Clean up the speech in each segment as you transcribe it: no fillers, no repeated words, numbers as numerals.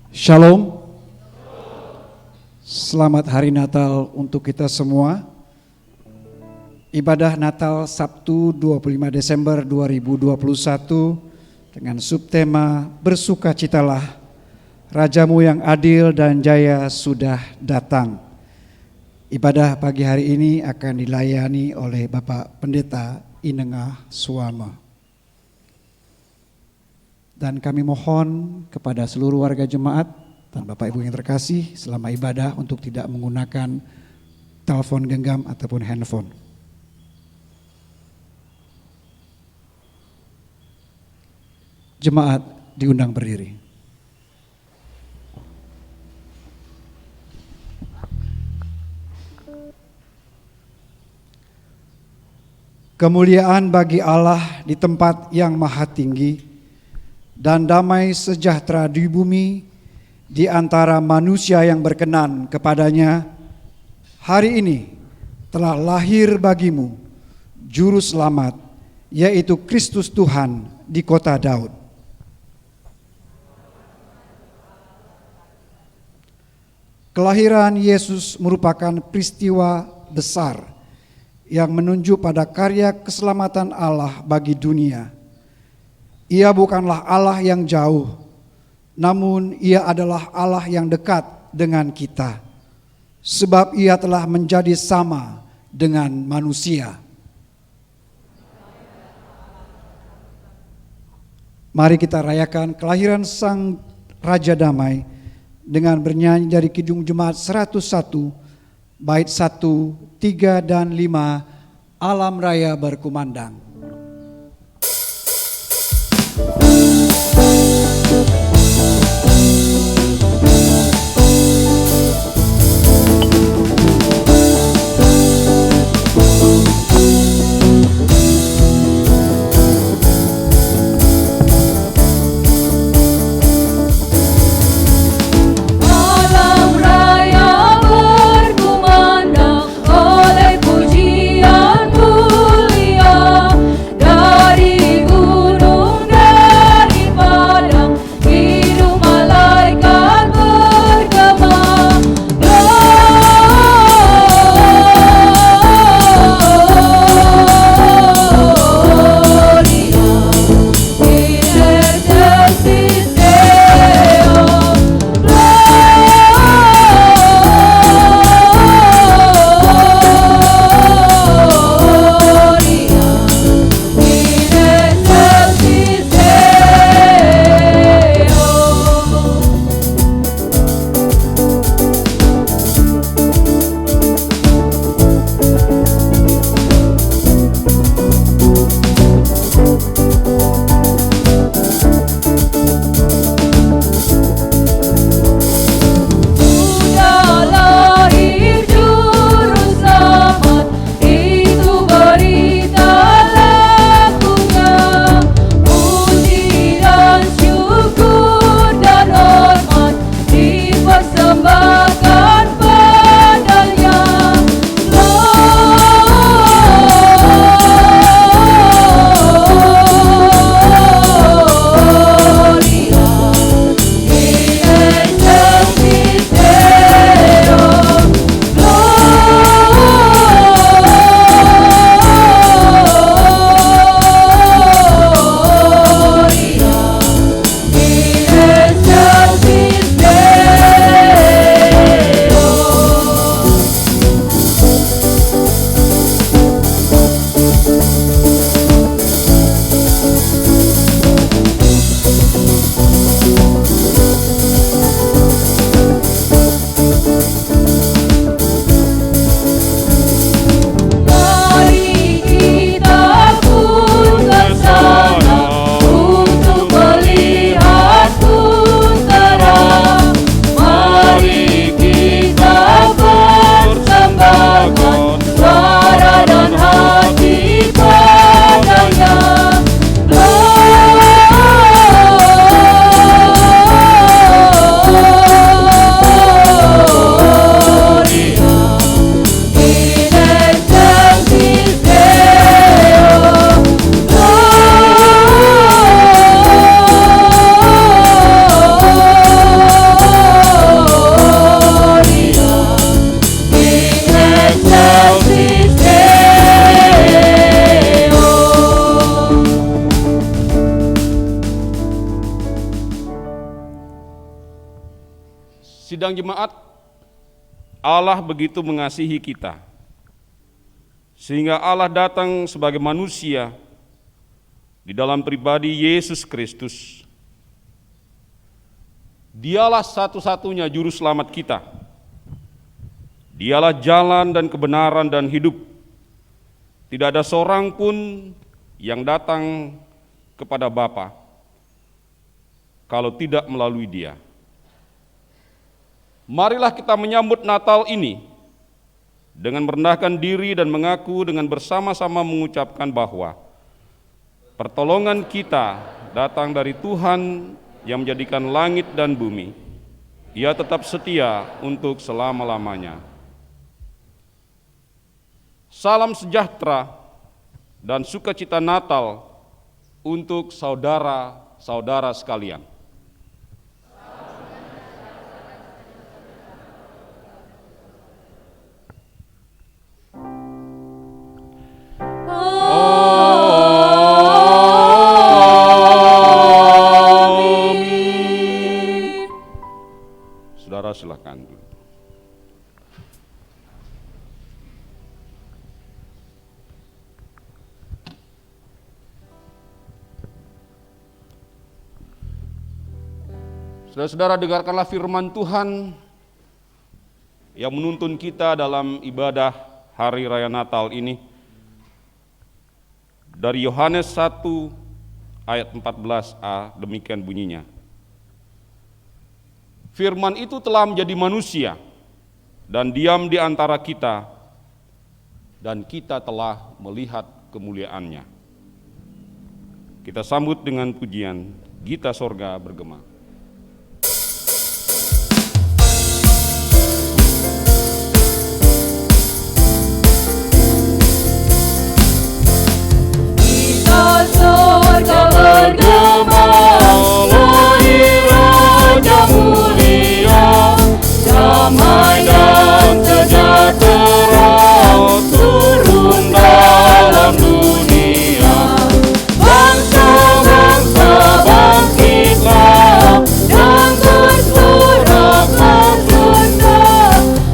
Shalom. Selamat Hari Natal untuk kita semua. Ibadah Natal Sabtu 25 Desember 2021 dengan subtema Bersukacitalah, Rajamu yang adil dan jaya sudah datang. Ibadah pagi hari ini akan dilayani oleh Bapak Pendeta Inengah Suama. Dan kami mohon kepada seluruh warga jemaat dan Bapak Ibu yang terkasih selama ibadah untuk tidak menggunakan telepon genggam ataupun handphone. Jemaat diundang berdiri. Kemuliaan bagi Allah di tempat yang maha tinggi, dan damai sejahtera di bumi di antara manusia yang berkenan kepadanya. Hari ini telah lahir bagimu Juru Selamat, yaitu Kristus Tuhan di kota Daud. Kelahiran Yesus merupakan peristiwa besar yang menunjuk pada karya keselamatan Allah bagi dunia. Ia bukanlah Allah yang jauh, namun Ia adalah Allah yang dekat dengan kita, sebab Ia telah menjadi sama dengan manusia. Mari kita rayakan kelahiran Sang Raja Damai dengan bernyanyi dari Kidung Jemaat 101, bait 1, 3, dan 5, Alam Raya Berkumandang. Oleh pujian mulia Sidang jemaat, Allah begitu mengasihi kita, sehingga Allah datang sebagai manusia di dalam pribadi Yesus Kristus. Dialah satu-satunya juru selamat kita. Dialah jalan dan kebenaran dan hidup. Tidak ada seorang pun yang datang kepada Bapa kalau tidak melalui Dia. Marilah kita menyambut Natal ini dengan merendahkan diri dan mengaku dengan bersama-sama mengucapkan bahwa pertolongan kita datang dari Tuhan yang menjadikan langit dan bumi. Ia tetap setia untuk selama-lamanya. Salam sejahtera dan sukacita Natal untuk saudara-saudara sekalian. Amin. Saudara silakan. Saudara-saudara, dengarkanlah firman Tuhan yang menuntun kita dalam ibadah Hari Raya Natal ini. Dari Yohanes 1 ayat 14a, demikian bunyinya. Firman itu telah menjadi manusia dan diam di antara kita, dan kita telah melihat kemuliaannya. Kita sambut dengan pujian Gita Sorga Bergema. Sorga bergema, lahir Raja mulia, damai dan sejahtera turun dalam dunia. Bangsa-bangsa bangkitlah dan bersorak bersuka,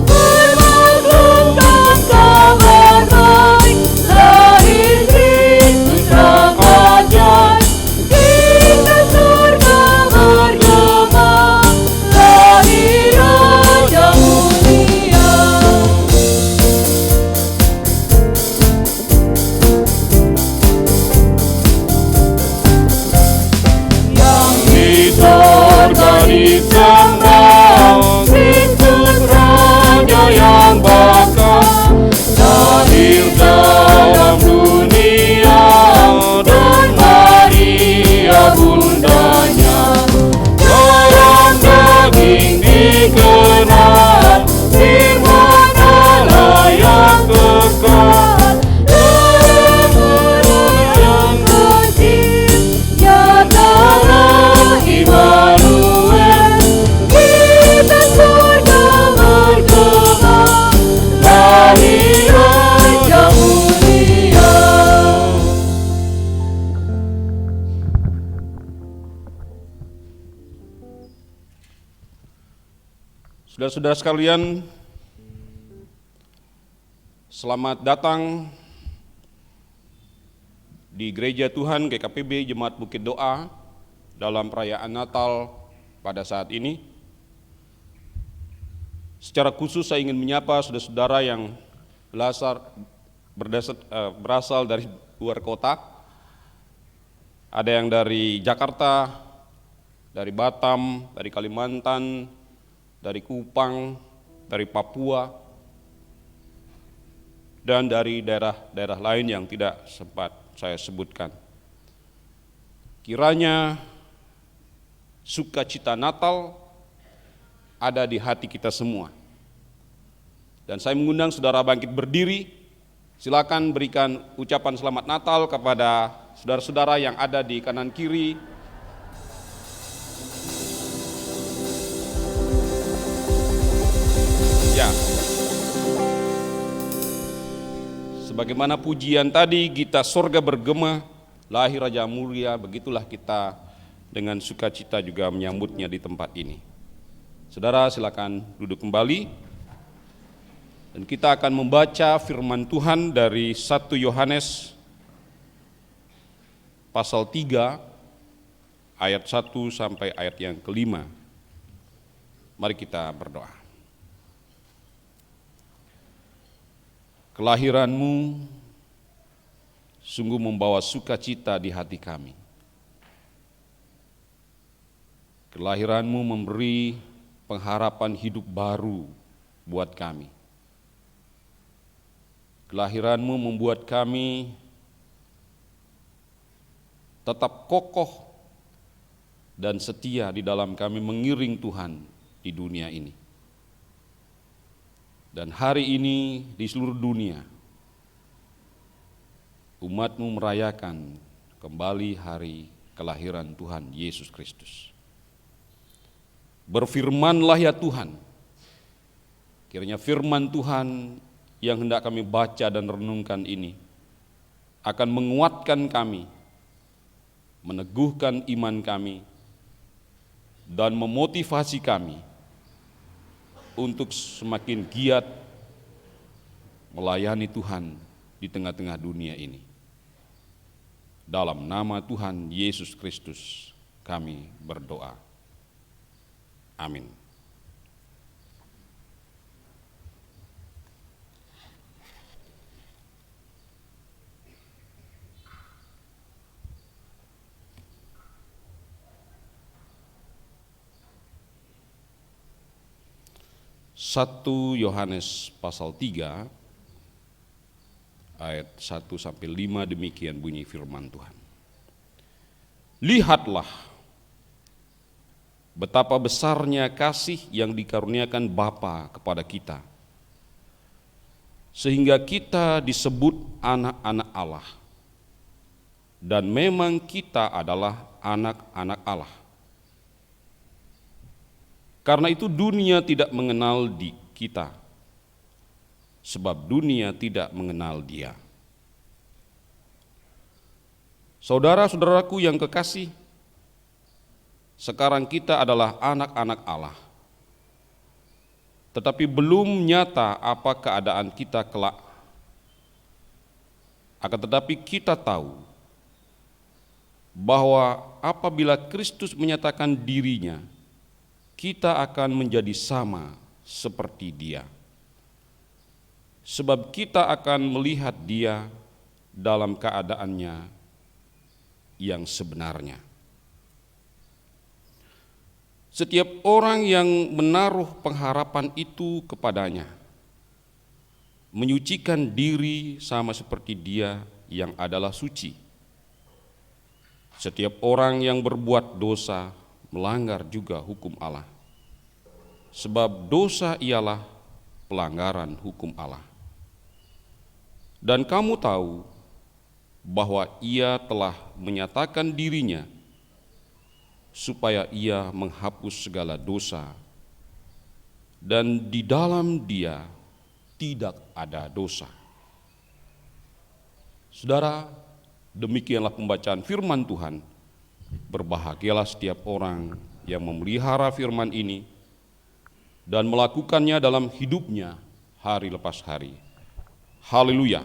bermaklumkan kabar baik, lahir Kristus Raja. Kita surga bergema, lahir Raja mulia. Yang di surga disembah, Kristus Raja yang bakal lahir dalam dunia, dan Maria bundanya. Dalam daging dikenal, firman Allah yang kekal, yang kecil, nyatalah Immanuel. Kita surga bergema, lahir Raja mulia. Saudara-saudara sekalian, selamat datang di Gereja Tuhan GKPB Jemaat Bukit Doa dalam perayaan Natal pada saat ini. Secara khusus saya ingin menyapa saudara-saudara yang berasal dari luar kota. Ada yang dari Jakarta, dari Batam, dari Kalimantan, dari Kupang, dari Papua, dan dari daerah-daerah lain yang tidak sempat saya sebutkan. Kiranya sukacita Natal ada di hati kita semua. Dan saya mengundang saudara bangkit berdiri. Silakan berikan ucapan selamat Natal kepada saudara-saudara yang ada di kanan kiri. Ya. Sebagaimana pujian tadi, Gita Sorga Bergema, lahir Raja mulia, begitulah kita dengan sukacita juga menyambutnya di tempat ini. Saudara silakan duduk kembali dan kita akan membaca firman Tuhan dari 1 Yohanes pasal 3 ayat 1 sampai ayat yang kelima. Mari kita berdoa. Kelahiranmu sungguh membawa sukacita di hati kami. Kelahiranmu memberi pengharapan hidup baru buat kami. Kelahiranmu membuat kami tetap kokoh dan setia di dalam kami mengiring Tuhan di dunia ini. Dan hari ini di seluruh dunia, umat-Mu merayakan kembali hari kelahiran Tuhan Yesus Kristus. Berfirmanlah ya Tuhan, kiranya firman Tuhan yang hendak kami baca dan renungkan ini akan menguatkan kami, meneguhkan iman kami, dan memotivasi kami untuk semakin giat melayani Tuhan di tengah-tengah dunia ini. Dalam nama Tuhan Yesus Kristus kami berdoa. Amin. Satu Yohanes pasal 3 ayat 1 sampai 5 demikian bunyi firman Tuhan. Lihatlah betapa besarnya kasih yang dikaruniakan Bapa kepada kita, sehingga kita disebut anak-anak Allah. Dan memang kita adalah anak-anak Allah. Karena itu dunia tidak mengenal kita, sebab dunia tidak mengenal Dia. Saudara-saudaraku yang kekasih, sekarang kita adalah anak-anak Allah, tetapi belum nyata apa keadaan kita kelak. Akan tetapi kita tahu bahwa apabila Kristus menyatakan dirinya, kita akan menjadi sama seperti Dia. Sebab kita akan melihat Dia dalam keadaannya yang sebenarnya. Setiap orang yang menaruh pengharapan itu kepadanya, menyucikan diri sama seperti Dia yang adalah suci. Setiap orang yang berbuat dosa melanggar juga hukum Allah, sebab dosa ialah pelanggaran hukum Allah. Dan kamu tahu bahwa Ia telah menyatakan dirinya supaya Ia menghapus segala dosa, dan di dalam Dia tidak ada dosa. Saudara, demikianlah pembacaan firman Tuhan. Berbahagialah setiap orang yang memelihara firman ini dan melakukannya dalam hidupnya hari lepas hari. Haleluya.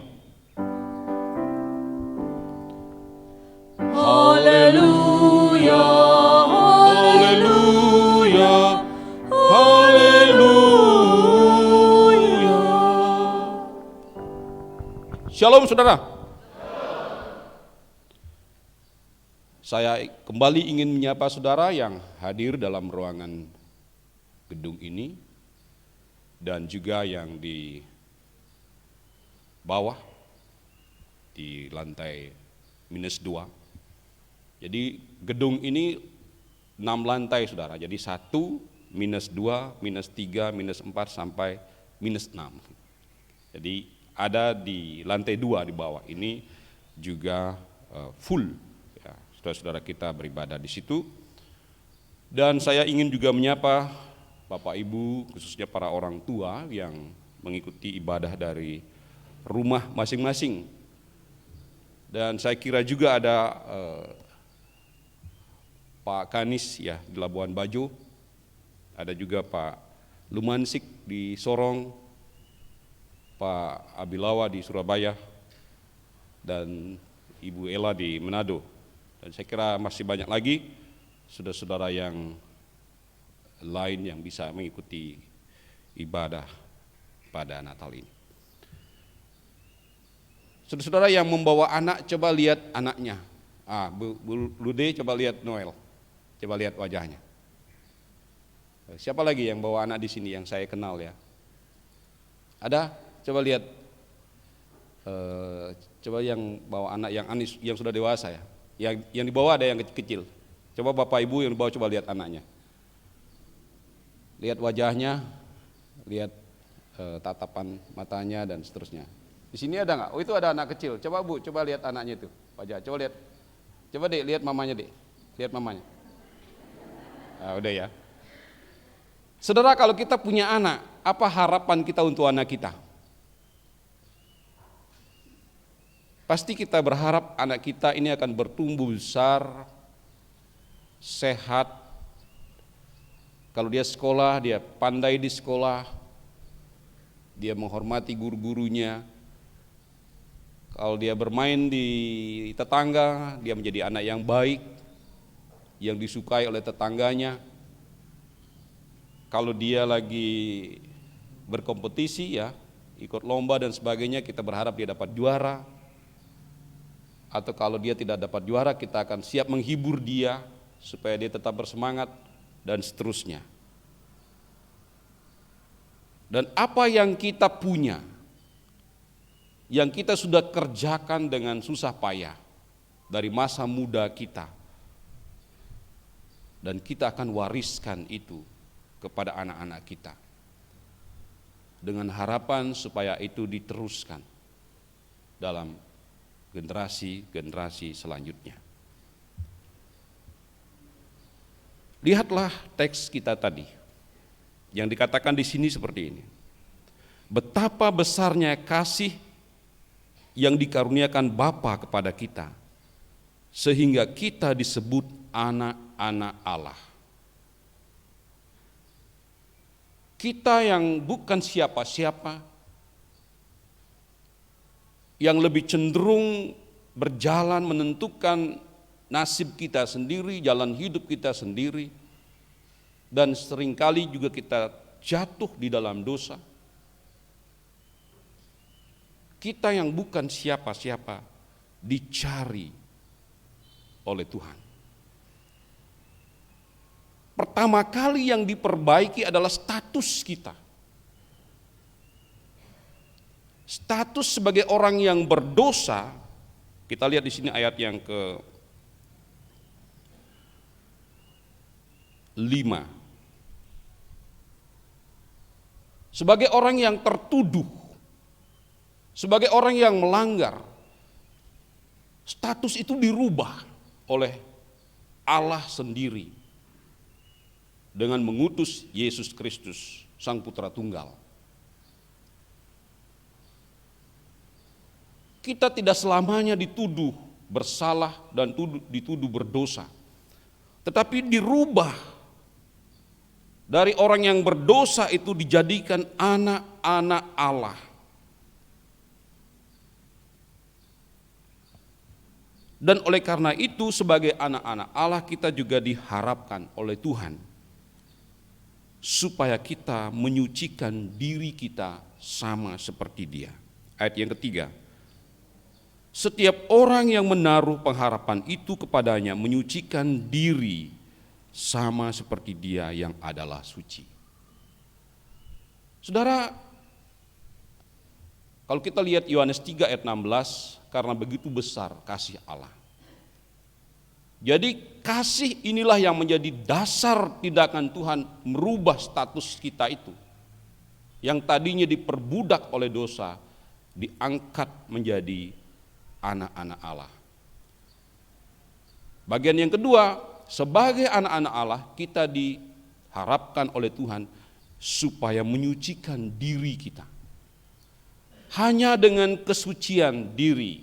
Haleluya, Haleluya. Haleluya. Shalom saudara. Saya kembali ingin menyapa saudara yang hadir dalam ruangan gedung ini dan juga yang di bawah di lantai -2. Jadi gedung ini 6 lantai saudara, jadi 1, -2, -3, -4 sampai -6. Jadi ada di lantai 2 di bawah ini juga full. Saudara-saudara kita beribadah di situ. Dan saya ingin juga menyapa Bapak Ibu, khususnya para orang tua yang mengikuti ibadah dari rumah masing-masing. Dan saya kira juga ada Pak Kanis ya di Labuan Bajo, ada juga Pak Lumansik di Sorong, Pak Abilawa di Surabaya, dan Ibu Ella di Manado. Dan saya kira masih banyak lagi saudara-saudara yang lain yang bisa mengikuti ibadah pada Natal ini. Saudara-saudara yang membawa anak, coba lihat anaknya. Bu Lude, coba lihat Noel, coba lihat wajahnya. Siapa lagi yang bawa anak di sini yang saya kenal ya? Ada? Coba lihat. Coba yang bawa anak yang Anis, yang sudah dewasa ya. Yang dibawa ada yang kecil. Coba Bapak Ibu yang dibawa, coba lihat anaknya. Lihat wajahnya, lihat tatapan matanya dan seterusnya. Di sini ada nggak? Oh, itu ada anak kecil. Coba Bu, coba lihat anaknya itu. Wajah, coba lihat. Coba Dek, lihat mamanya Dek. Lihat mamanya. Udah ya. Saudara, kalau kita punya anak, apa harapan kita untuk anak kita? Pasti kita berharap anak kita ini akan bertumbuh besar, sehat. Kalau dia sekolah, dia pandai di sekolah, dia menghormati guru-gurunya. Kalau dia bermain di tetangga, dia menjadi anak yang baik, yang disukai oleh tetangganya. Kalau dia lagi berkompetisi ya, ikut lomba dan sebagainya, kita berharap dia dapat juara. Atau kalau dia tidak dapat juara, kita akan siap menghibur dia supaya dia tetap bersemangat dan seterusnya. Dan apa yang kita punya, yang kita sudah kerjakan dengan susah payah dari masa muda kita, dan kita akan wariskan itu kepada anak-anak kita dengan harapan supaya itu diteruskan dalam generasi-generasi selanjutnya. Lihatlah teks kita tadi yang dikatakan di sini seperti ini. Betapa besarnya kasih yang dikaruniakan Bapa kepada kita, sehingga kita disebut anak-anak Allah. Kita yang bukan siapa-siapa, yang lebih cenderung berjalan menentukan nasib kita sendiri, jalan hidup kita sendiri, dan seringkali juga kita jatuh di dalam dosa. Kita yang bukan siapa-siapa dicari oleh Tuhan. Pertama kali yang diperbaiki adalah status kita. Status sebagai orang yang berdosa, kita lihat di sini ayat yang ke-5. Sebagai orang yang tertuduh, sebagai orang yang melanggar, status itu dirubah oleh Allah sendiri dengan mengutus Yesus Kristus, Sang Putra Tunggal. Kita tidak selamanya dituduh bersalah dan dituduh berdosa, tetapi dirubah dari orang yang berdosa itu dijadikan anak-anak Allah. Dan oleh karena itu sebagai anak-anak Allah kita juga diharapkan oleh Tuhan supaya kita menyucikan diri kita sama seperti Dia. Ayat yang ketiga. Setiap orang yang menaruh pengharapan itu kepadanya menyucikan diri sama seperti Dia yang adalah suci. Saudara, kalau kita lihat Yohanes 3 ayat 16, karena begitu besar kasih Allah. Jadi kasih inilah yang menjadi dasar tindakan Tuhan merubah status kita itu. Yang tadinya diperbudak oleh dosa, diangkat menjadi anak-anak Allah. Bagian yang kedua, sebagai anak-anak Allah kita diharapkan oleh Tuhan supaya menyucikan diri kita. Hanya dengan kesucian diri,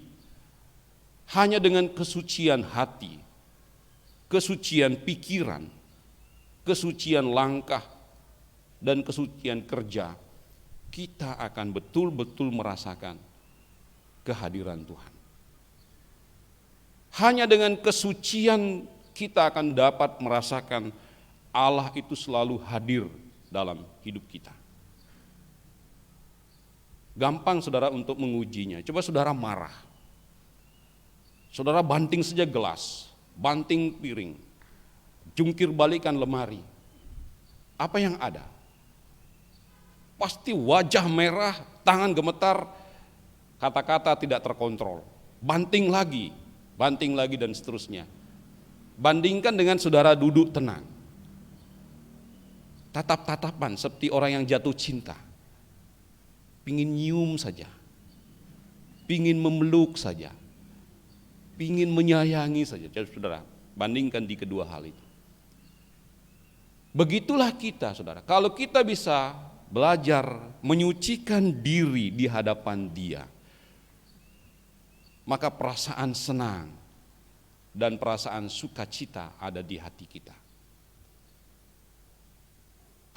hanya dengan kesucian hati, kesucian pikiran, kesucian langkah, dan kesucian kerja, kita akan betul-betul merasakan kehadiran Tuhan. Hanya dengan kesucian kita akan dapat merasakan Allah itu selalu hadir dalam hidup kita. Gampang saudara untuk mengujinya. Coba saudara marah. Saudara banting saja gelas, banting piring, jungkir balikan lemari. Apa yang ada? Pasti wajah merah, tangan gemetar, kata-kata tidak terkontrol. Banting lagi dan seterusnya. Bandingkan dengan saudara duduk tenang. Tatap-tatapan seperti orang yang jatuh cinta. Pingin nyium saja. Pingin memeluk saja. Pingin menyayangi saja. Jadi saudara, bandingkan di kedua hal itu. Begitulah kita saudara. Kalau kita bisa belajar menyucikan diri di hadapan Dia, maka perasaan senang dan perasaan sukacita ada di hati kita.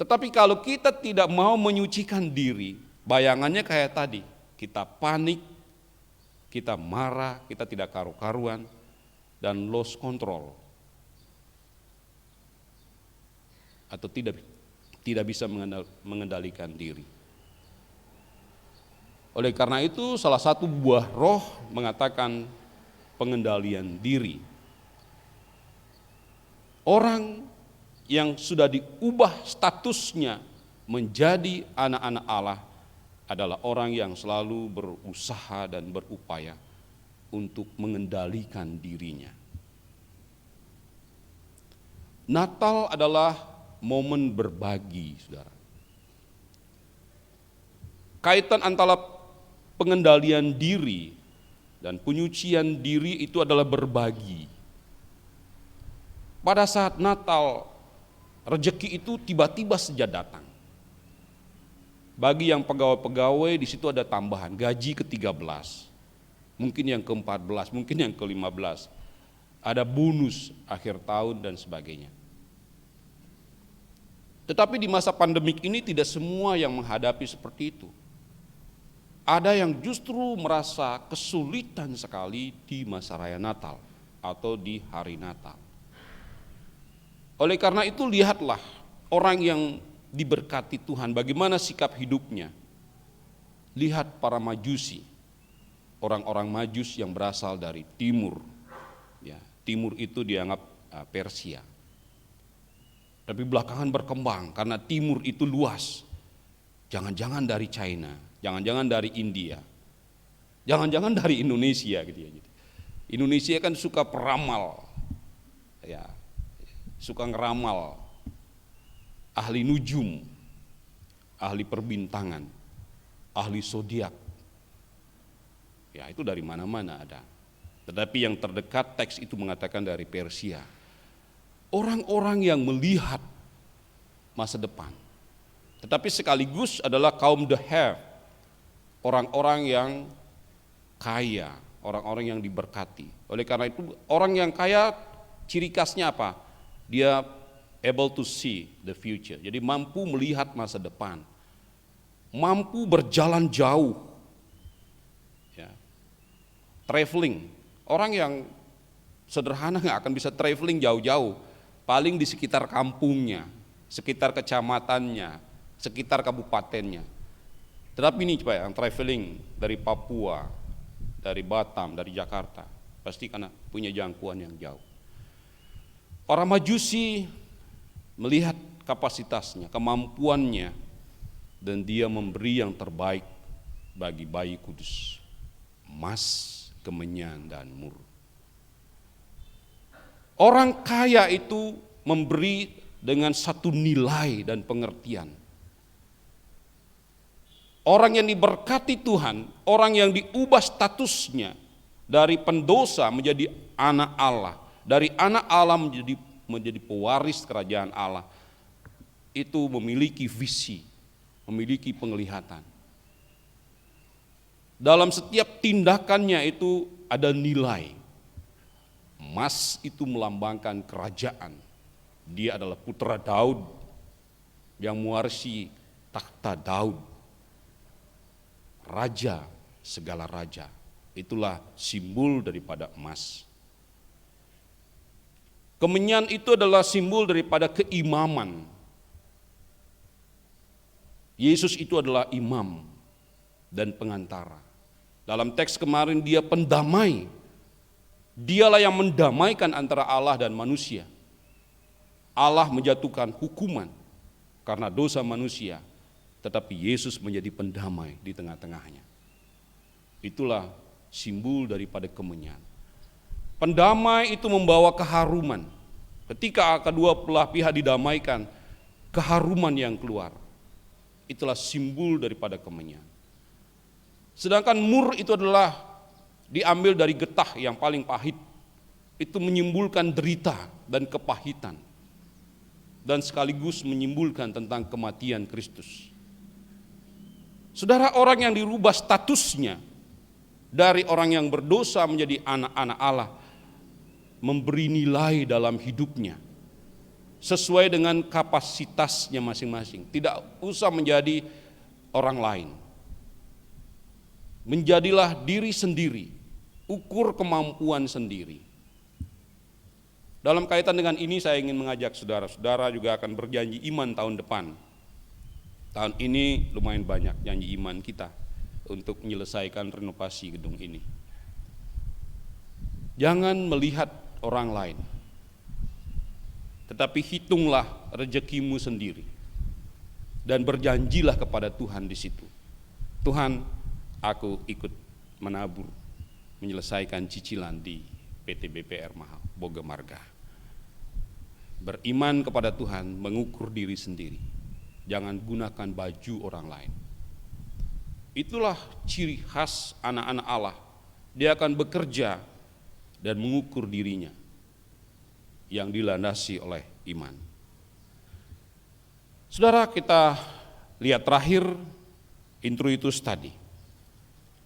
Tetapi kalau kita tidak mau menyucikan diri, bayangannya kayak tadi, kita panik, kita marah, kita tidak karu-karuan, dan lost control. Atau tidak bisa mengendalikan diri. Oleh karena itu salah satu buah roh mengatakan pengendalian diri. Orang yang sudah diubah statusnya menjadi anak-anak Allah adalah orang yang selalu berusaha dan berupaya untuk mengendalikan dirinya. Natal adalah momen berbagi, saudara. Kaitan antara pengendalian diri dan penyucian diri itu adalah berbagi. Pada saat Natal, rezeki itu tiba-tiba saja datang. Bagi yang pegawai-pegawai di situ ada tambahan, gaji ke-13, mungkin yang ke-14, mungkin yang ke-15. Ada bonus akhir tahun dan sebagainya. Tetapi di masa pandemik ini tidak semua yang menghadapi seperti itu. Ada yang justru merasa kesulitan sekali di masa raya Natal atau di hari Natal. Oleh karena itu lihatlah orang yang diberkati Tuhan, bagaimana sikap hidupnya. Lihat para majusi, orang-orang majus yang berasal dari timur. Ya, timur itu dianggap Persia. Tapi belakangan berkembang karena timur itu luas. Jangan-jangan dari China, jangan-jangan dari India, jangan-jangan dari Indonesia gitu ya. Indonesia kan suka peramal, ya, suka ngeramal, ahli nujum, ahli perbintangan, ahli zodiak. Ya itu dari mana-mana ada. Tetapi yang terdekat teks itu mengatakan dari Persia. Orang-orang yang melihat masa depan, tetapi sekaligus adalah kaum the have, orang-orang yang kaya, orang-orang yang diberkati. Oleh karena itu orang yang kaya ciri khasnya apa? Dia able to see the future, jadi mampu melihat masa depan, mampu berjalan jauh, ya. Traveling, orang yang sederhana nggak akan bisa traveling jauh-jauh, paling di sekitar kampungnya, sekitar kecamatannya, sekitar kabupatennya. Tetapi ini coba yang traveling dari Papua, dari Batam, dari Jakarta, pasti karena punya jangkauan yang jauh. Orang Majusi melihat kapasitasnya, kemampuannya, dan dia memberi yang terbaik bagi bayi kudus, emas, kemenyan, dan mur. Orang kaya itu memberi dengan satu nilai dan pengertian. Orang yang diberkati Tuhan, orang yang diubah statusnya dari pendosa menjadi anak Allah, dari anak Allah menjadi pewaris kerajaan Allah, itu memiliki visi, memiliki penglihatan. Dalam setiap tindakannya itu ada nilai. Emas itu melambangkan kerajaan. Dia adalah putra Daud yang mewarisi takhta Daud, raja segala raja. Itulah simbol daripada emas. Kemenyan itu adalah simbol daripada keimaman. Yesus itu adalah imam dan pengantara. Dalam teks kemarin dia pendamai. Dialah yang mendamaikan antara Allah dan manusia. Allah menjatuhkan hukuman karena dosa manusia, tetapi Yesus menjadi pendamai di tengah-tengahnya. Itulah simbol daripada kemenyan. Pendamai itu membawa keharuman. Ketika kedua belah pihak didamaikan, keharuman yang keluar. Itulah simbol daripada kemenyan. Sedangkan mur itu adalah diambil dari getah yang paling pahit. Itu menyimbolkan derita dan kepahitan. Dan sekaligus menyimbolkan tentang kematian Kristus. Saudara, orang yang dirubah statusnya dari orang yang berdosa menjadi anak-anak Allah, memberi nilai dalam hidupnya sesuai dengan kapasitasnya masing-masing. Tidak usah menjadi orang lain. Menjadilah diri sendiri, ukur kemampuan sendiri. Dalam kaitan dengan ini saya ingin mengajak saudara-saudara juga akan berjanji iman tahun depan. Tahun ini lumayan banyak janji iman kita untuk menyelesaikan renovasi gedung ini. Jangan melihat orang lain, tetapi hitunglah rezekimu sendiri dan berjanjilah kepada Tuhan di situ. Tuhan, aku ikut menabur, menyelesaikan cicilan di PT BPR Mahal Boga Marga. Beriman kepada Tuhan, mengukur diri sendiri. Jangan gunakan baju orang lain. Itulah ciri khas anak-anak Allah. Dia akan bekerja dan mengukur dirinya yang dilandasi oleh iman. Saudara, kita lihat terakhir introitus tadi.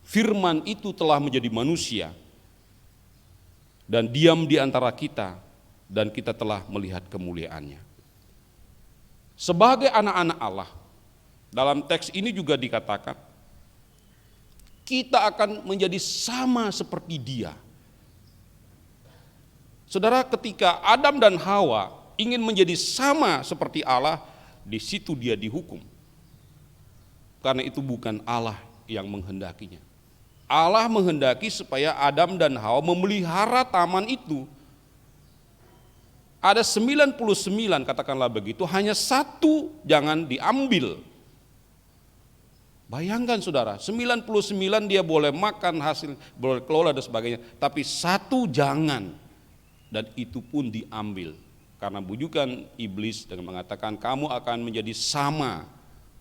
Firman itu telah menjadi manusia dan diam di antara kita, dan kita telah melihat kemuliaannya. Sebagai anak-anak Allah, dalam teks ini juga dikatakan, kita akan menjadi sama seperti Dia. Saudara, ketika Adam dan Hawa ingin menjadi sama seperti Allah, di situ dia dihukum. Karena itu bukan Allah yang menghendakinya. Allah menghendaki supaya Adam dan Hawa memelihara taman itu. Ada 99, katakanlah begitu, hanya satu jangan diambil. Bayangkan saudara, 99 dia boleh makan hasil, boleh kelola dan sebagainya, tapi satu jangan, dan itu pun diambil. Karena bujukan iblis dengan mengatakan kamu akan menjadi sama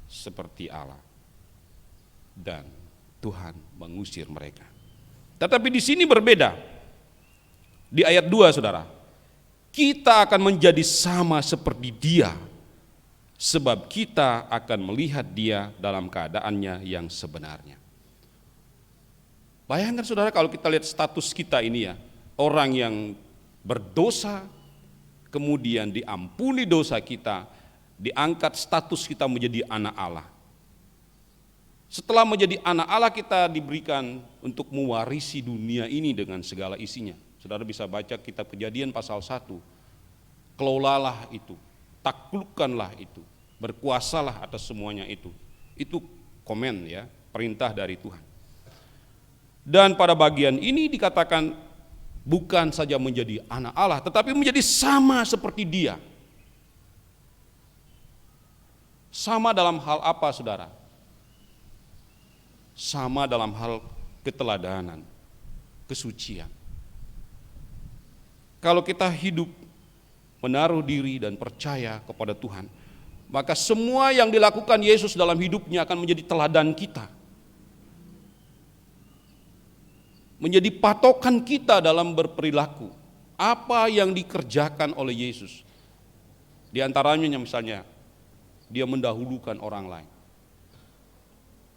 seperti Allah. Dan Tuhan mengusir mereka. Tetapi di sini berbeda. Di ayat 2 saudara, kita akan menjadi sama seperti Dia, sebab kita akan melihat Dia dalam keadaannya yang sebenarnya. Bayangkan saudara, kalau kita lihat status kita ini ya, orang yang berdosa, kemudian diampuni dosa kita, diangkat status kita menjadi anak Allah. Setelah menjadi anak Allah, kita diberikan untuk mewarisi dunia ini dengan segala isinya. Saudara bisa baca kitab Kejadian pasal 1. Kelolalah itu, taklukkanlah itu, berkuasalah atas semuanya itu. Itu komen ya, perintah dari Tuhan. Dan pada bagian ini dikatakan bukan saja menjadi anak Allah, tetapi menjadi sama seperti Dia. Sama dalam hal apa saudara? Sama dalam hal keteladanan, kesucian. Kalau kita hidup menaruh diri dan percaya kepada Tuhan, maka semua yang dilakukan Yesus dalam hidupnya akan menjadi teladan kita. Menjadi patokan kita dalam berperilaku. Apa yang dikerjakan oleh Yesus. Di antaranya misalnya, Dia mendahulukan orang lain.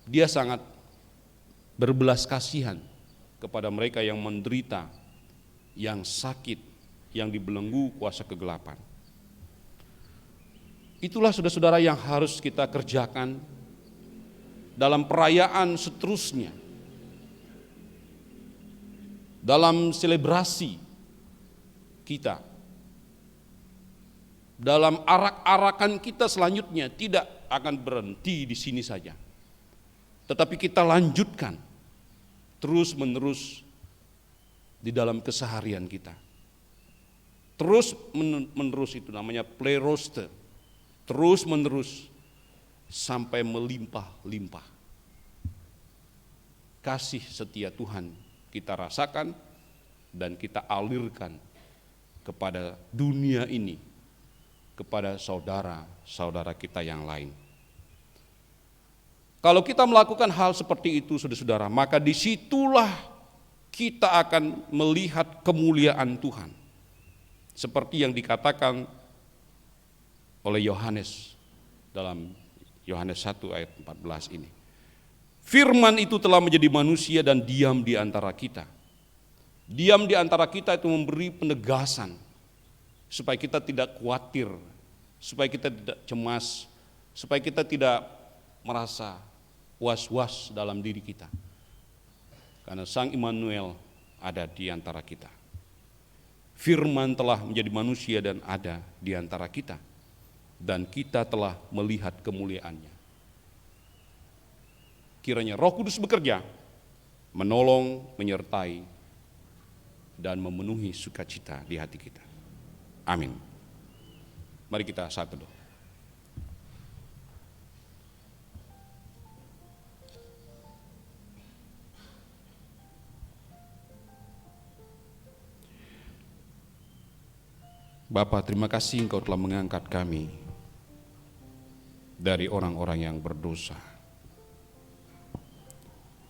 Dia sangat berbelas kasihan kepada mereka yang menderita, yang sakit, yang dibelenggu kuasa kegelapan. Itulah saudara-saudara yang harus kita kerjakan dalam perayaan seterusnya, dalam selebrasi kita, dalam arak-arakan kita selanjutnya tidak akan berhenti di sini saja, tetapi kita lanjutkan terus menerus di dalam keseharian kita. Terus menerus, itu namanya play roster, terus menerus sampai melimpah-limpah. Kasih setia Tuhan kita rasakan dan kita alirkan kepada dunia ini, kepada saudara-saudara kita yang lain. Kalau kita melakukan hal seperti itu, saudara-saudara, maka disitulah kita akan melihat kemuliaan Tuhan. Seperti yang dikatakan oleh Yohanes dalam Yohanes 1 ayat 14 ini. Firman itu telah menjadi manusia dan diam di antara kita. Diam di antara kita itu memberi penegasan supaya kita tidak khawatir, supaya kita tidak cemas, supaya kita tidak merasa was-was dalam diri kita. Karena Sang Immanuel ada di antara kita. Firman telah menjadi manusia dan ada di antara kita. Dan kita telah melihat kemuliaannya. Kiranya Roh Kudus bekerja, menolong, menyertai, dan memenuhi sukacita di hati kita. Amin. Mari kita saat teduh. Bapa, terima kasih Engkau telah mengangkat kami dari orang-orang yang berdosa,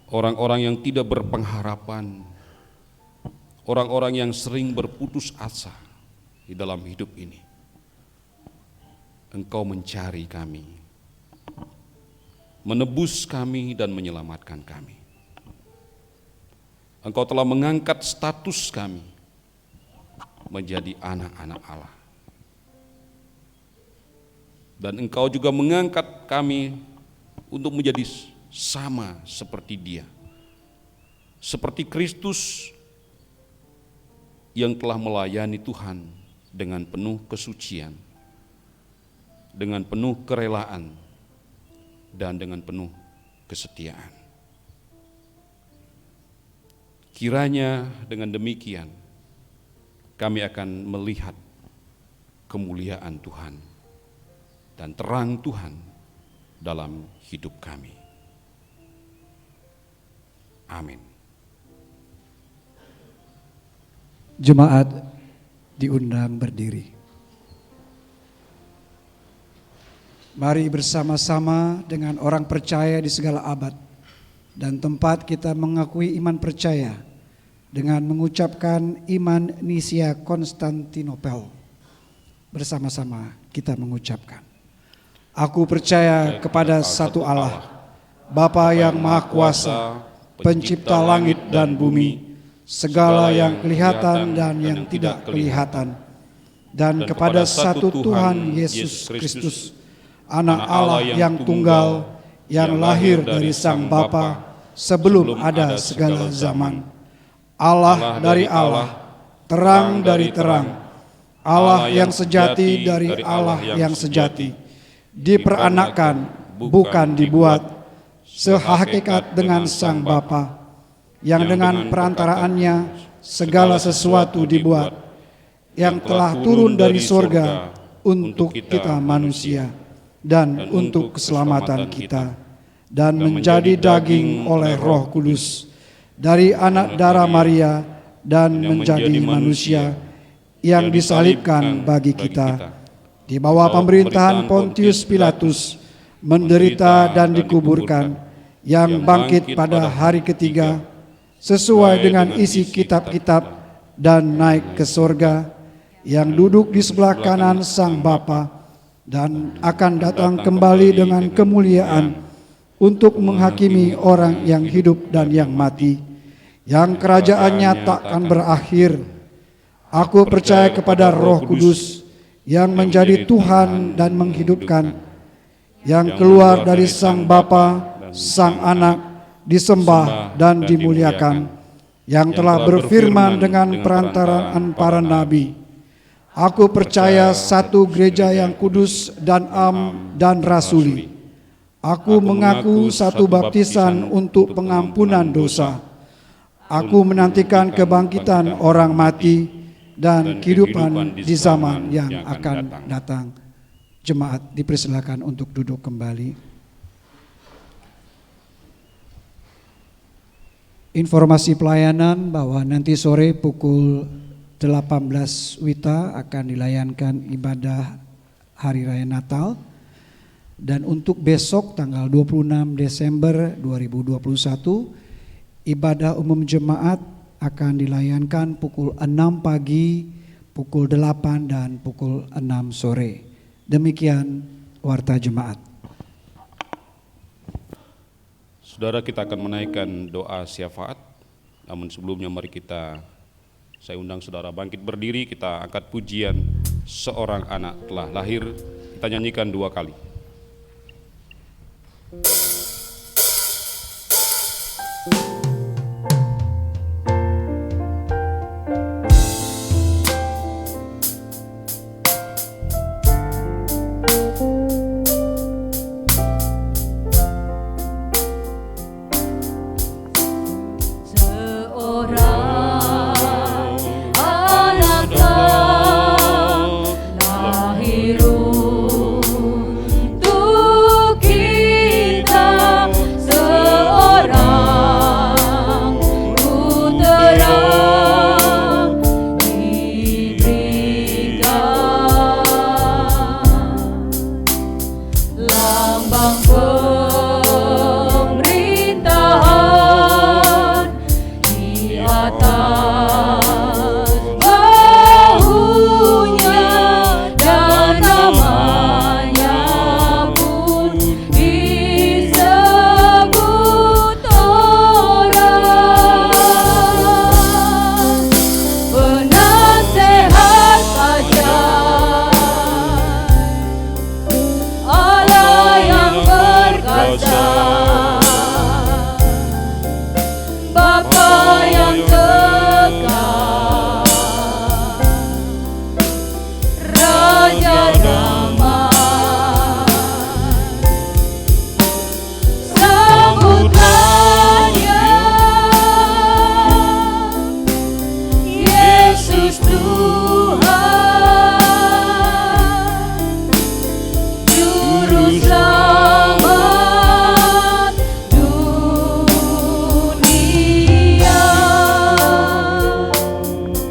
orang-orang yang tidak berpengharapan, orang-orang yang sering berputus asa di dalam hidup ini. Engkau mencari kami, menebus kami dan menyelamatkan kami. Engkau telah mengangkat status kami menjadi anak-anak Allah. Dan Engkau juga mengangkat kami untuk menjadi sama seperti Dia. Seperti Kristus yang telah melayani Tuhan dengan penuh kesucian, dengan penuh kerelaan, dan dengan penuh kesetiaan. Kiranya dengan demikian kami akan melihat kemuliaan Tuhan dan terang Tuhan dalam hidup kami. Amin. Jemaat diundang berdiri. Mari bersama-sama dengan orang percaya di segala abad dan tempat kita mengakui iman percaya dengan mengucapkan iman Nisia Konstantinopel. Bersama-sama kita mengucapkan, aku percaya kepada satu Allah, Bapa yang Maha Kuasa, pencipta langit dan bumi, segala yang kelihatan dan yang tidak kelihatan, dan kepada satu Tuhan Yesus Kristus, Anak Allah yang tunggal, yang lahir dari Sang Bapa sebelum ada segala zaman. Allah dari Allah, terang dari terang, Allah yang sejati dari Allah yang sejati, diperanakan bukan dibuat, sehakikat dengan Sang Bapa, yang dengan perantaraannya segala sesuatu dibuat, yang telah turun dari surga untuk kita manusia dan untuk keselamatan kita, dan menjadi daging oleh Roh Kudus dari anak darah Maria dan menjadi manusia, yang disalibkan bagi kita, di bawah pemerintahan Pontius Pilatus, menderita dan dikuburkan, yang bangkit pada hari ketiga sesuai dengan isi kitab-kitab dan naik ke surga, yang duduk di sebelah kanan Sang Bapa dan akan datang kembali dengan kemuliaan untuk menghakimi orang yang hidup dan yang mati, yang kerajaannya takkan berakhir. Aku percaya kepada Roh Kudus, yang menjadi Tuhan dan menghidupkan, yang keluar dari Sang Bapa, Sang Anak, disembah dan dimuliakan, yang telah berfirman dengan perantaraan para nabi. Aku percaya satu gereja yang kudus dan am dan rasuli. Aku mengaku satu baptisan untuk pengampunan dosa. Aku menantikan kebangkitan orang mati dan kehidupan di zaman yang akan datang. Jemaat dipersilakan untuk duduk kembali. Informasi pelayanan bahwa nanti sore pukul 18 WITA akan dilayankan ibadah Hari Raya Natal, dan untuk besok tanggal 26 Desember 2021 ibadah umum jemaat akan dilayankan pukul 6 pagi, pukul 8 dan pukul 6 sore. Demikian warta jemaat. Saudara, kita akan menaikkan doa syafaat. Namun sebelumnya mari saya undang saudara bangkit berdiri, kita angkat pujian Seorang Anak Telah Lahir. Kita nyanyikan 2 kali.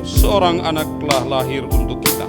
Seorang anak telah lahir untuk kita.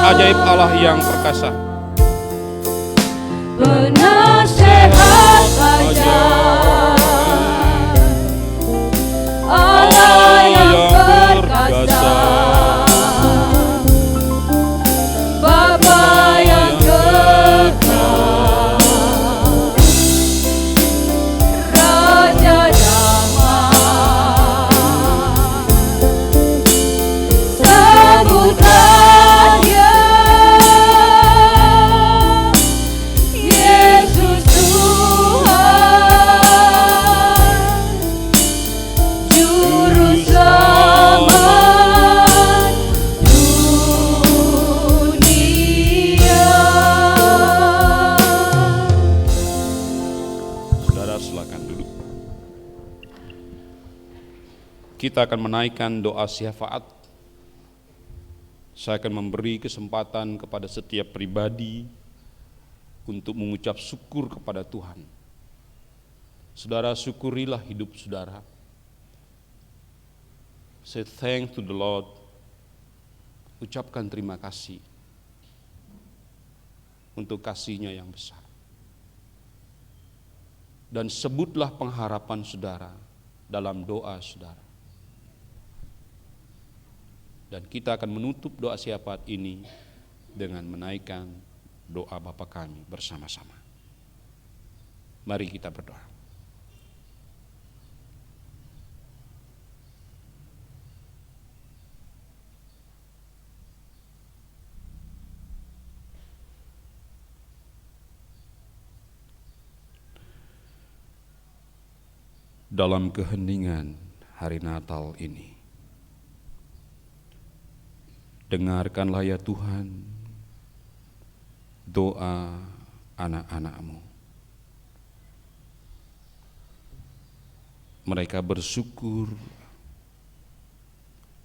Ajaib Allah yang perkasa. Benar kita akan menaikkan doa syafaat. Saya akan memberi kesempatan kepada setiap pribadi untuk mengucap syukur kepada Tuhan. Saudara, syukurilah hidup saudara. Say thanks to the Lord. Ucapkan terima kasih untuk kasih-Nya yang besar. Dan sebutlah pengharapan saudara dalam doa saudara. Dan kita akan menutup doa syafaat ini dengan menaikkan doa Bapa kami bersama-sama. Mari kita berdoa. Dalam keheningan hari Natal ini, dengarkanlah ya Tuhan doa anak-anak-Mu. Mereka bersyukur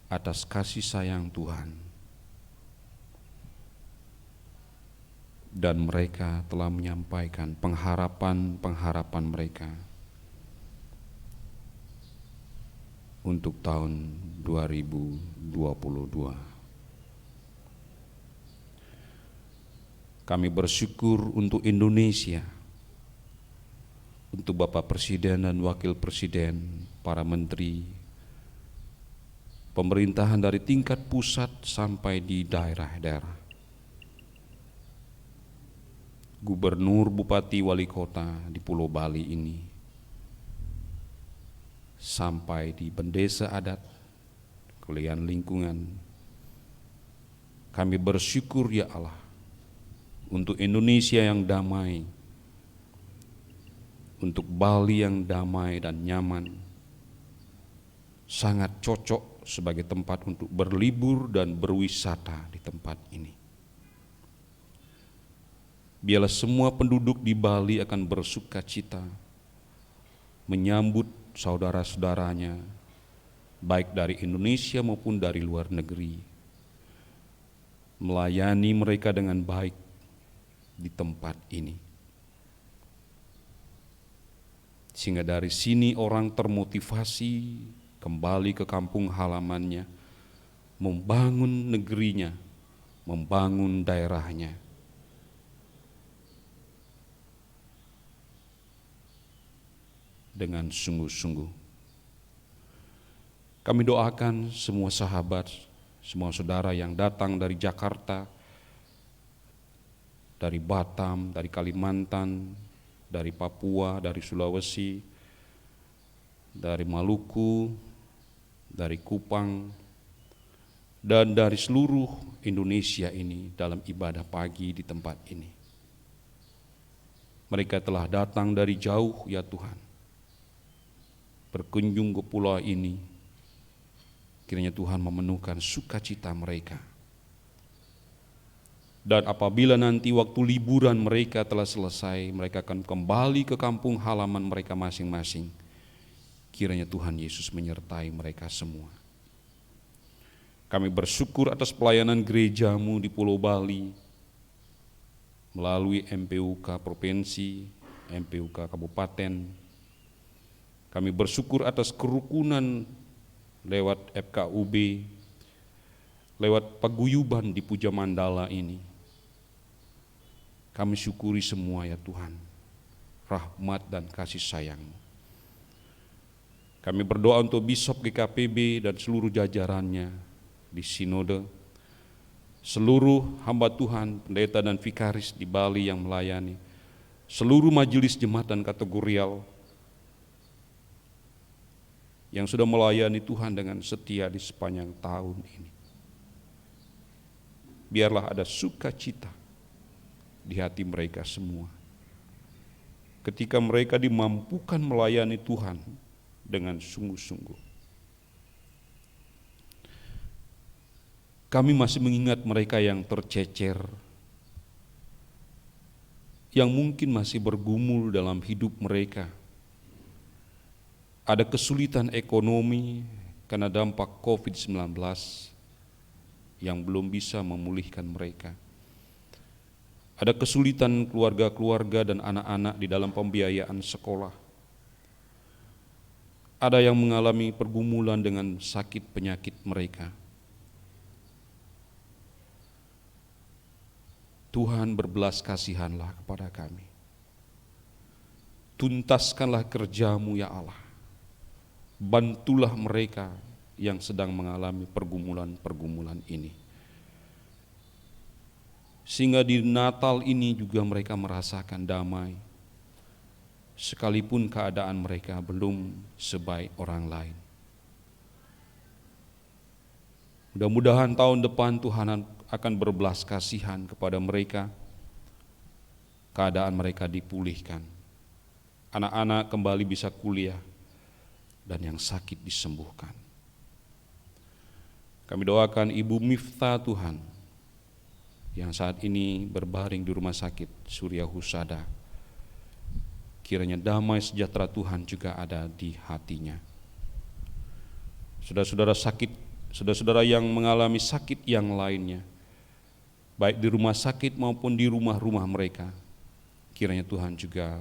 atas kasih sayang Tuhan, dan mereka telah menyampaikan pengharapan-pengharapan mereka untuk tahun 2022. Kami bersyukur untuk Indonesia, untuk Bapak Presiden dan Wakil Presiden, para menteri, pemerintahan dari tingkat pusat sampai di daerah-daerah, gubernur, bupati, wali kota di Pulau Bali ini, sampai di pendesa adat, kalian lingkungan. Kami bersyukur ya Allah untuk Indonesia yang damai, untuk Bali yang damai dan nyaman, sangat cocok sebagai tempat untuk berlibur dan berwisata di tempat ini. Biarlah semua penduduk di Bali akan bersuka cita menyambut saudara-saudaranya, baik dari Indonesia maupun dari luar negeri, melayani mereka dengan baik di tempat ini, sehingga dari sini orang termotivasi kembali ke kampung halamannya, membangun negerinya, membangun daerahnya. Dengan sungguh-sungguh kami doakan semua sahabat, semua saudara yang datang dari Jakarta, dari Batam, dari Kalimantan, dari Papua, dari Sulawesi, dari Maluku, dari Kupang, dan dari seluruh Indonesia ini dalam ibadah pagi di tempat ini. Mereka telah datang dari jauh ya Tuhan, berkunjung ke pulau ini. Kiranya Tuhan memenuhkan sukacita mereka. Dan apabila nanti waktu liburan mereka telah selesai, mereka akan kembali ke kampung halaman mereka masing-masing. Kiranya Tuhan Yesus menyertai mereka semua. Kami bersyukur atas pelayanan gereja-Mu di Pulau Bali, melalui MPUK Provinsi, MPUK Kabupaten. Kami bersyukur atas kerukunan lewat FKUB, lewat paguyuban di Puja Mandala ini. Kami syukuri semua ya Tuhan, rahmat dan kasih sayang-Mu. Kami berdoa untuk Bishop GKPB dan seluruh jajarannya di Sinode, seluruh hamba Tuhan, pendeta dan vikaris di Bali yang melayani, seluruh majelis jemaat dan kategorial yang sudah melayani Tuhan dengan setia di sepanjang tahun ini. Biarlah ada sukacita di hati mereka semua ketika mereka dimampukan melayani Tuhan dengan sungguh-sungguh. Kami masih mengingat mereka yang tercecer, yang mungkin masih bergumul dalam hidup mereka. Ada kesulitan ekonomi, karena dampak COVID-19 yang belum bisa memulihkan mereka. Ada kesulitan keluarga-keluarga dan anak-anak di dalam pembiayaan sekolah. Ada yang mengalami pergumulan dengan sakit penyakit mereka. Tuhan, berbelas kasihanlah kepada kami. Tuntaskanlah kerja-Mu ya Allah. Bantulah mereka yang sedang mengalami pergumulan-pergumulan ini. Sehingga di Natal ini juga mereka merasakan damai, sekalipun keadaan mereka belum sebaik orang lain. Mudah-mudahan tahun depan Tuhan akan berbelas kasihan kepada mereka, keadaan mereka dipulihkan, anak-anak kembali bisa kuliah, dan yang sakit disembuhkan. Kami doakan Ibu Miftah Tuhan, yang saat ini berbaring di rumah sakit Surya Husada. Kiranya damai sejahtera Tuhan juga ada di hatinya. Saudara-saudara yang mengalami sakit yang lainnya, baik di rumah sakit maupun di rumah-rumah mereka, kiranya Tuhan juga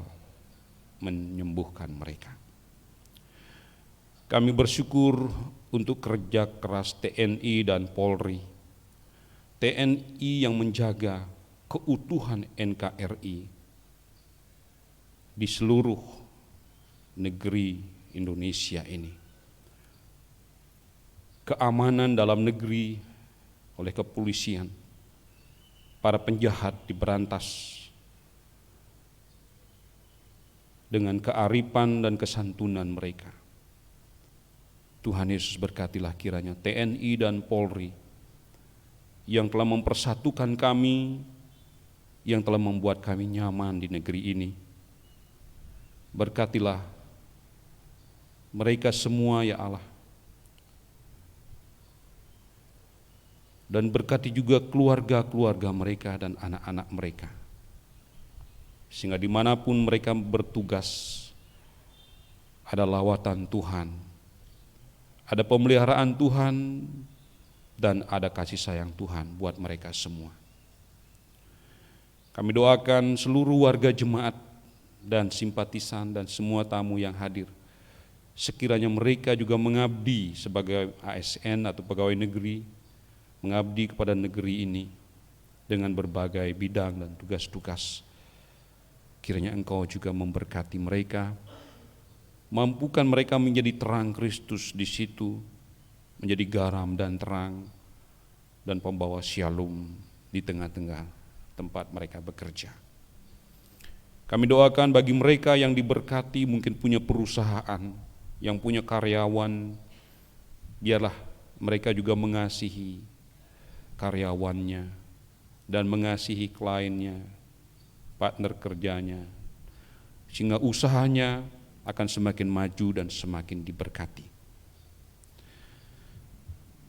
menyembuhkan mereka. Kami bersyukur untuk kerja keras TNI dan Polri. TNI yang menjaga keutuhan NKRI di seluruh negeri Indonesia ini. Keamanan dalam negeri oleh kepolisian, para penjahat diberantas dengan kearifan dan kesantunan mereka. Tuhan Yesus berkatilah kiranya TNI dan Polri yang telah mempersatukan kami, yang telah membuat kami nyaman di negeri ini. Berkatilah mereka semua ya Allah. Dan berkati juga keluarga-keluarga mereka dan anak-anak mereka. Sehingga dimanapun mereka bertugas, ada lawatan Tuhan, ada pemeliharaan Tuhan, dan ada kasih sayang Tuhan buat mereka semua. Kami doakan seluruh warga jemaat dan simpatisan dan semua tamu yang hadir, sekiranya mereka juga mengabdi sebagai ASN atau pegawai negeri, mengabdi kepada negeri ini dengan berbagai bidang dan tugas-tugas. Kiranya Engkau juga memberkati mereka, mampukan mereka menjadi terang Kristus di situ, menjadi garam dan terang, dan pembawa shalom di tengah-tengah tempat mereka bekerja. Kami doakan bagi mereka yang diberkati, mungkin punya perusahaan, yang punya karyawan, biarlah mereka juga mengasihi karyawannya dan mengasihi kliennya, partner kerjanya, sehingga usahanya akan semakin maju dan semakin diberkati.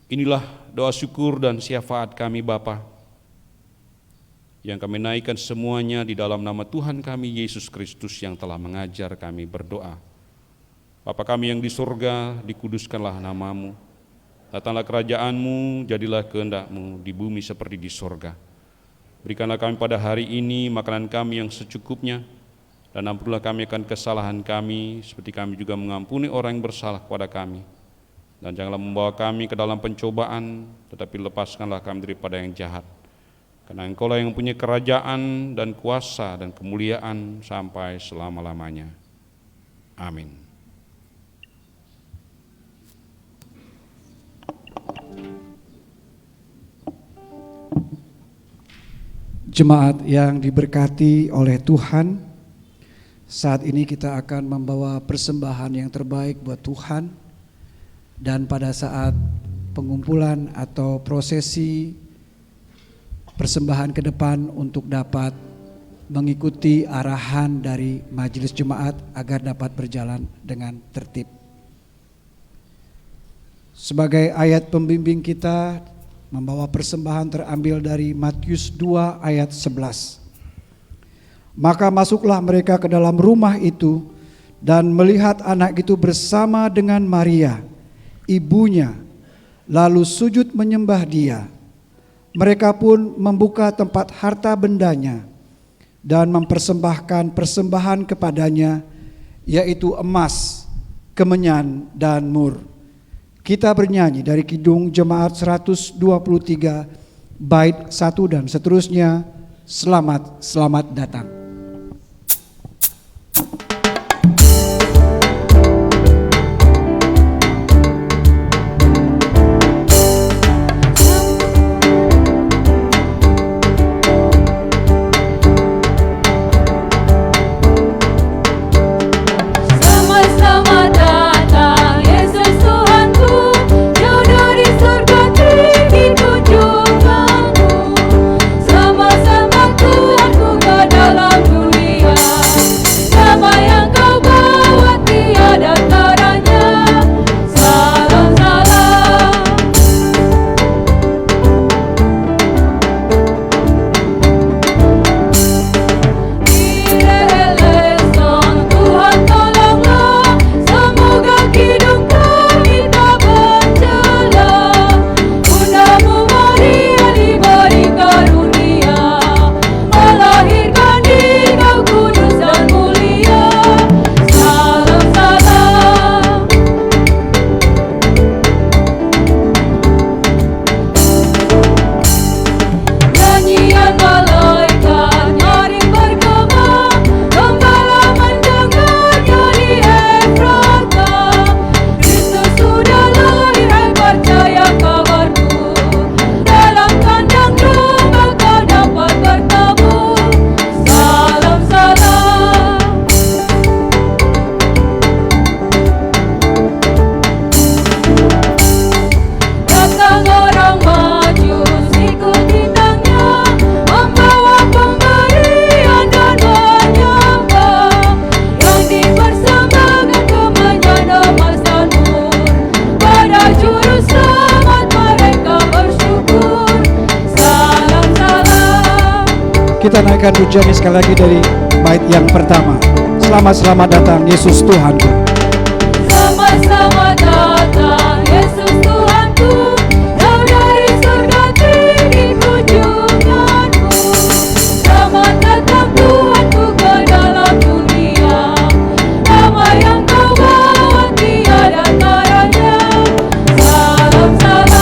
Inilah doa syukur dan syafaat kami Bapa, yang kami naikkan semuanya di dalam nama Tuhan kami Yesus Kristus yang telah mengajar kami berdoa. Bapa kami yang di surga, dikuduskanlah nama-Mu, datanglah kerajaan-Mu, jadilah kehendak-Mu di bumi seperti di surga. Berikanlah kami pada hari ini makanan kami yang secukupnya, dan ampunilah kami akan kesalahan kami, seperti kami juga mengampuni orang yang bersalah kepada kami. Dan janganlah membawa kami ke dalam pencobaan, tetapi lepaskanlah kami daripada yang jahat. Karena Engkau-lah yang punya kerajaan dan kuasa dan kemuliaan sampai selama-lamanya. Amin. Jemaat yang diberkati oleh Tuhan, saat ini kita akan membawa persembahan yang terbaik buat Tuhan. Dan pada saat pengumpulan atau prosesi persembahan ke depan untuk dapat mengikuti arahan dari majelis jemaat agar dapat berjalan dengan tertib. Sebagai ayat pembimbing kita, membawa persembahan terambil dari Matius 2 ayat 11. Maka masuklah mereka ke dalam rumah itu dan melihat anak itu bersama dengan Maria, ibunya, lalu sujud menyembah dia. Mereka pun membuka tempat harta bendanya dan mempersembahkan persembahan kepadanya, yaitu emas, kemenyan, dan mur. Kita bernyanyi dari Kidung Jemaat 123 bait 1 dan seterusnya. Selamat, selamat datang. Kita naikkan pujian sekali lagi dari bait yang pertama. Selamat, selamat datang Yesus Tuhanku. Selamat, selamat datang Yesus Tuhanku. Kau dari surga tinggi kunjunganmu. Selamat datang Tuhanku ke dalam dunia. Nama yang kau bawa tiada taranya. Salam, salam.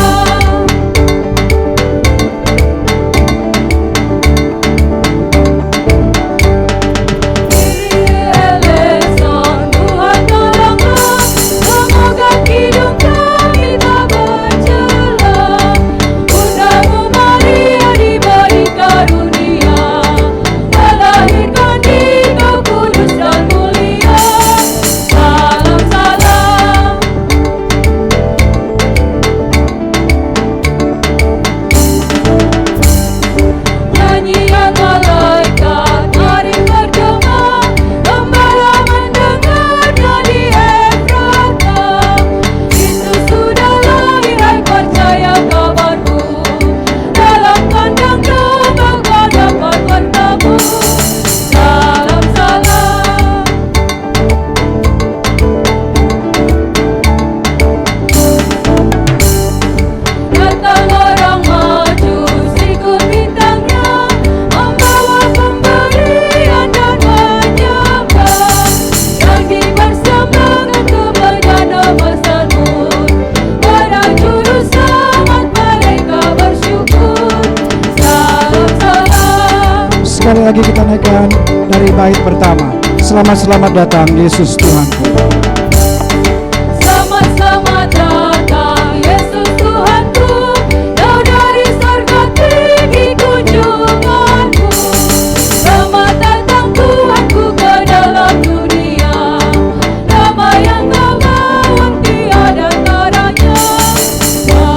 Sekali lagi kita naikkan dari bait pertama. Selamat, selamat datang Yesus Tuhanku. Selamat, selamat datang Yesus Tuhanku. Kau dari surga tinggi kunjunganmu. Selamat datang Tuhanku ke dalam dunia. Nama yang kau bawa tiada taranya.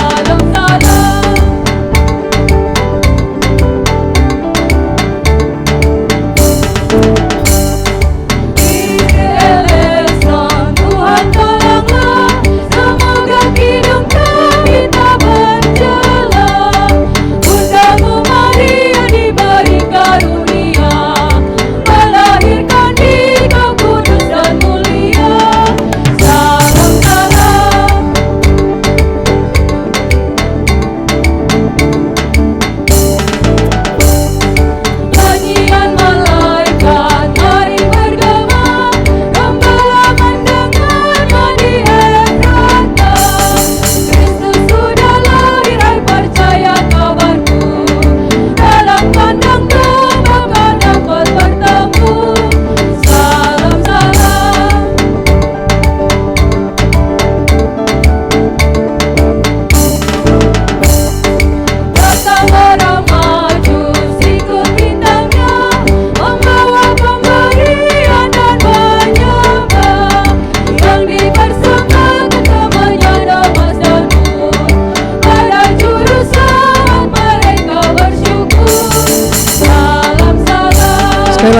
Salam, salam. Tuhan tolonglah semua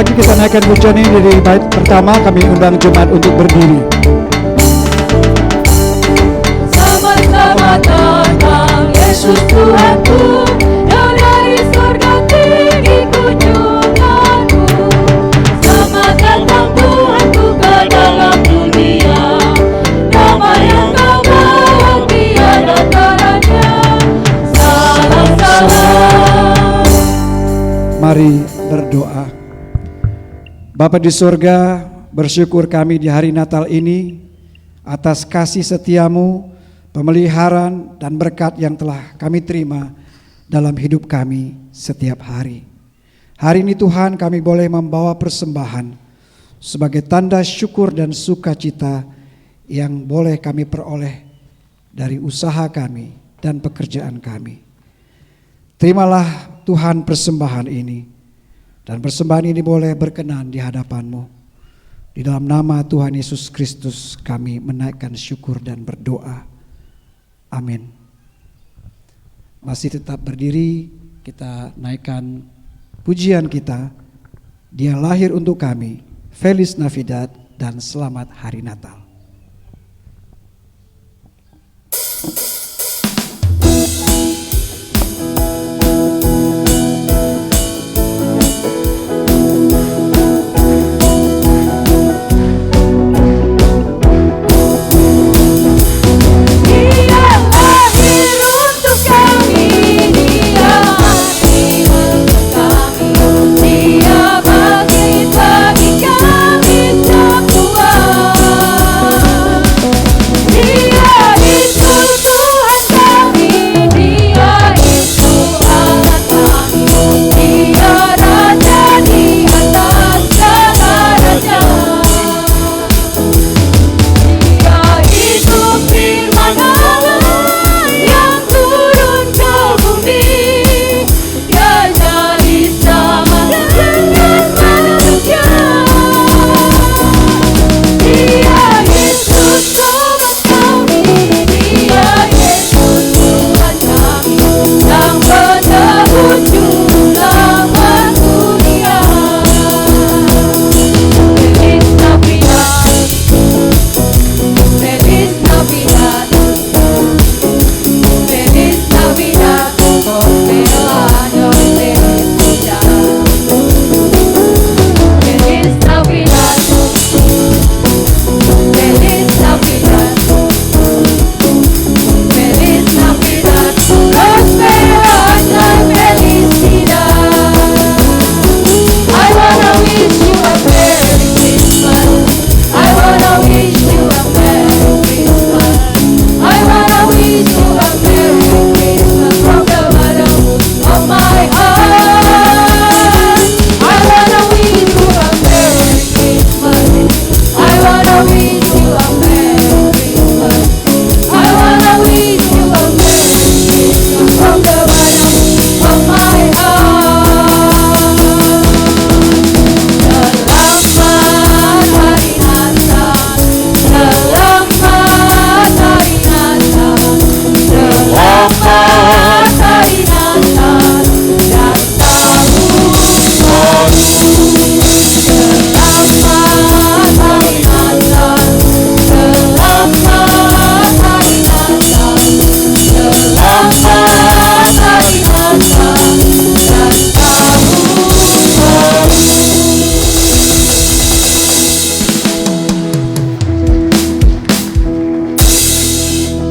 Mari kita naikkan pujian ini dari bait pertama. Kami undang jemaat untuk berdiri. Selamat datang Yesus Tuhanku, Kau dari surga tinggi kunjunganmu. Selamat datang Tuhanku ke dalam dunia, damai yang Kau bawa tiada taranya. Salam salam. Mari berdoa. Bapa di surga, bersyukur kami di hari Natal ini atas kasih setiamu, pemeliharaan dan berkat yang telah kami terima dalam hidup kami setiap hari. Hari ini Tuhan, kami boleh membawa persembahan sebagai tanda syukur dan sukacita yang boleh kami peroleh dari usaha kami dan pekerjaan kami. Terimalah Tuhan persembahan ini, dan persembahan ini boleh berkenan di hadapan-Mu. Di dalam nama Tuhan Yesus Kristus kami menaikkan syukur dan berdoa. Amin. Masih tetap berdiri, kita naikkan pujian kita. Dia lahir untuk kami. Feliz Navidad dan selamat Hari Natal.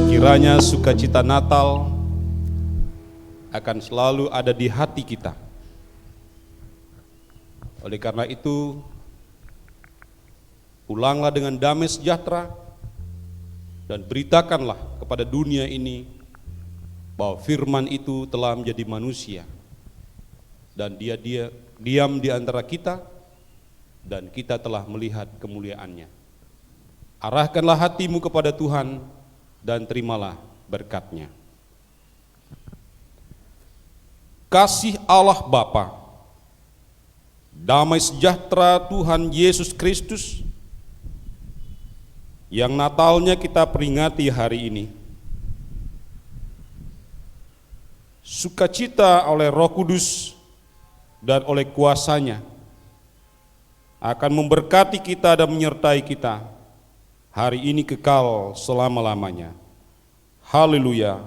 Kiranya sukacita Natal akan selalu ada di hati kita. Oleh karena itu, pulanglah dengan damai sejahtera dan beritakanlah kepada dunia ini bahwa firman itu telah menjadi manusia dan dia diam di antara kita dan kita telah melihat kemuliaannya. Arahkanlah hatimu kepada Tuhan dan terimalah berkat-Nya. Kasih Allah Bapa, damai sejahtera Tuhan Yesus Kristus, yang Natalnya kita peringati hari ini, sukacita oleh Roh Kudus dan oleh kuasa-Nya, akan memberkati kita dan menyertai kita hari ini kekal selama-lamanya. Haleluya.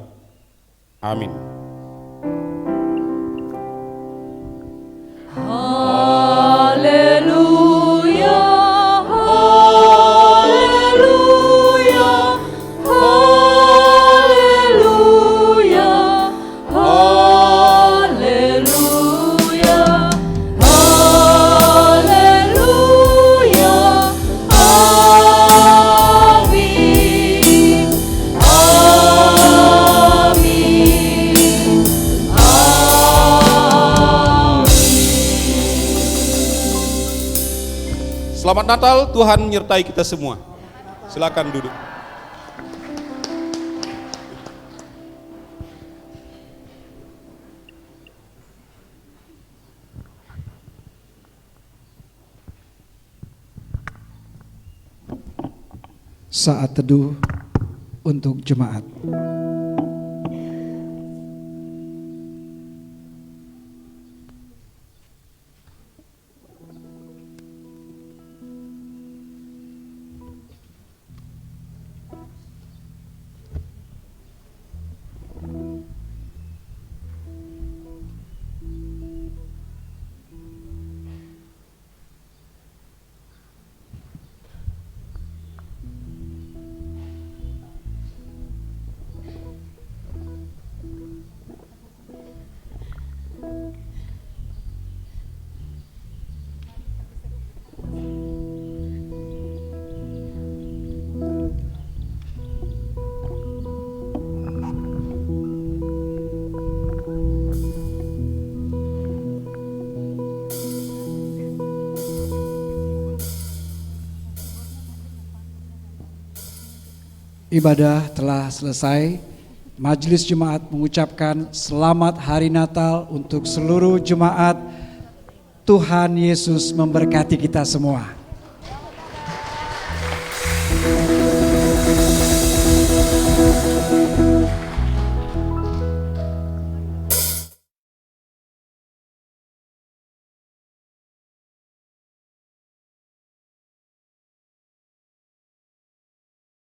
Amin. Haleluya, haleluya, haleluya, haleluya, haleluya, amin, amin, amin. Selamat Natal, Tuhan menyertai kita semua. Silakan duduk. Saat teduh untuk jemaat. Ibadah telah selesai. Majelis Jemaat mengucapkan selamat Hari Natal untuk seluruh jemaat. Tuhan Yesus memberkati kita semua.